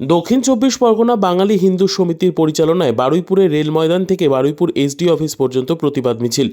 দক্ষিণ চব্বিশ পরগনা বাঙালি হিন্দু সমিতির পরিচালনায় বারুইপুরে রেল ময়দান থেকে বারুইপুর এসডি অফিস পর্যন্ত প্রতিবাদ মিছিল।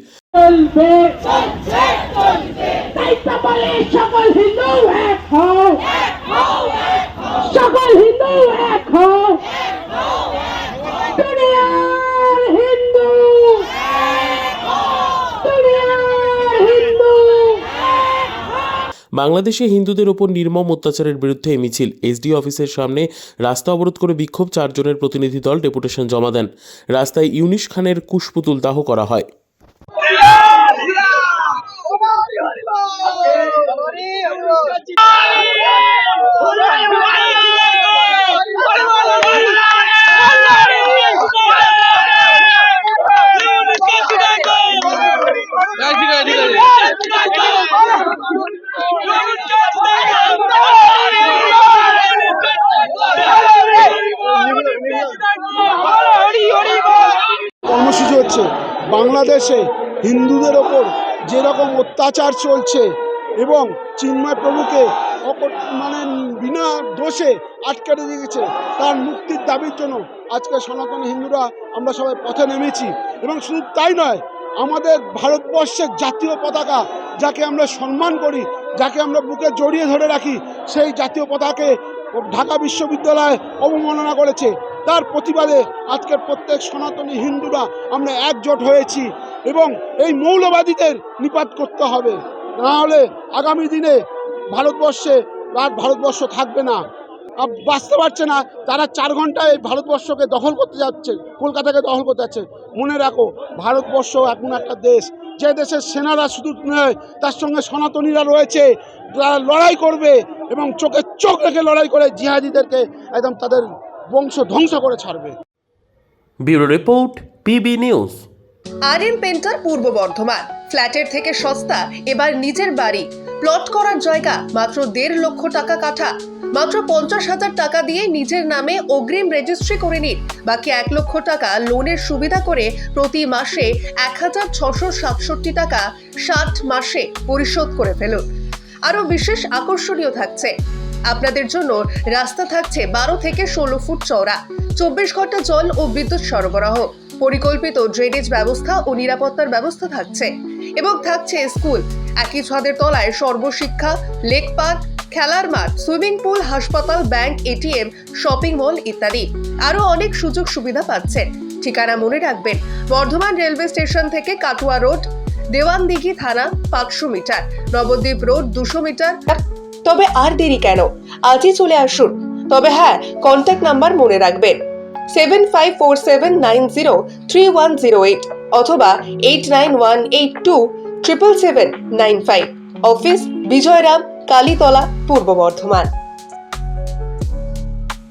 বাংলাদেশে হিন্দুদের ওপর নির্মম অত্যাচারের বিরুদ্ধে এই মিছিল। এসডি অফিসের সামনে রাস্তা অবরোধ করে বিক্ষোভ 4 জনের প্রতিনিধি দল ডেপুটেশন জমা দেন। রাস্তায় ইউনিশ খানের কুশপুতুল দাহ করা হয়। কর্মসূচি হচ্ছে বাংলাদেশে হিন্দুদের ওপর যেরকম অত্যাচার চলছে এবং চিন্ময় প্রভুকে বিনা দোষে আটকে রেখেছে, তার মুক্তির দাবির জন্য আজকে সনাতনী হিন্দুরা আমরা সবাই পথে নেমেছি। এবং শুধু তাই নয়, আমাদের ভারতবর্ষের জাতীয় পতাকা, যাকে আমরা সম্মান করি, যাকে আমরা বুকে জড়িয়ে ধরে রাখি, সেই জাতীয় পতাকাকে ঢাকা বিশ্ববিদ্যালয় অবমাননা করেছে। তার প্রতিবাদে আজকের প্রত্যেক সনাতনী হিন্দুরা আমরা একজোট হয়েছি এবং এই মৌলবাদীদের নিপাত করতে হবে, না হলে আগামী দিনে ভারতবর্ষে আর ভারতবর্ষ থাকবে না, বাঁচতে পারছে না। তারা 4 ঘন্টায় ভারতবর্ষকে দখল করতে যাচ্ছে, কলকাতাকে দখল করতে যাচ্ছে। মনে রাখো, ভারতবর্ষ এমন একটা দেশ, যে দেশের সেনারা শুধু নয়, তার সঙ্গে সনাতনীরা রয়েছে, তারা লড়াই করবে এবং চোখে চোখ রেখে লড়াই করে জিহাদিদেরকে একদম তাদের বংশ ধ্বংস করে ছাড়বে। Bureau report, PB news. RM painter পূর্ব বর্ধমান। ফ্ল্যাটের থেকে সস্তা এবার নিজের বাড়ি। প্লট করার জায়গা মাত্র 1.5 লক্ষ টাকা কাঠা। মাত্র 50,000 টাকা দিয়ে নিজের নামে অগ্রিম রেজিস্ট্রি করে নিন। বাকি 1 লক্ষ টাকা লোনের সুবিধা করে প্রতি মাসে 1,667 টাকা 60 মাসে পরিশোধ করে ফেলুন। আরও বিশেষ আকর্ষণীয় থাকছে, আপনাদের জন্য রাস্তা থাকছে 12 থেকে 16 ফুট চওড়া, 24 ঘন্টা জল ও বিদ্যুৎ সরবরাহ, পরিকল্পিত ড্রেনেজ ব্যবস্থা ও নিরাপত্তার ব্যবস্থা থাকছে এবং থাকছে স্কুল। একই ছাদের তলায় সর্বশিক্ষা, লেক পার্ক, খেলার মাঠ, সুইমিং পুল, হাসপাতাল, ব্যাংক, এটিএম, শপিং মল ইত্যাদি আরও অনেক সুযোগ সুবিধা পাচ্ছেন। ঠিকানা মনে রাখবেন, বর্ধমান রেলওয়ে স্টেশন থেকে কাটুয়া রোড, দেওয়ানদিঘি থানা 500 মিটার, নবদ্বীপ রোড 200 মিটার। তবে আর দেরি কেন, আজই চলে আসুন। তবে হ্যাঁ, কন্ট্যাক্ট নাম্বার মনে রাখবেন 7547903108 অথবা 8918277795। অফিস বিজয়রাম, কালীতলা, পূর্ব বর্ধমান।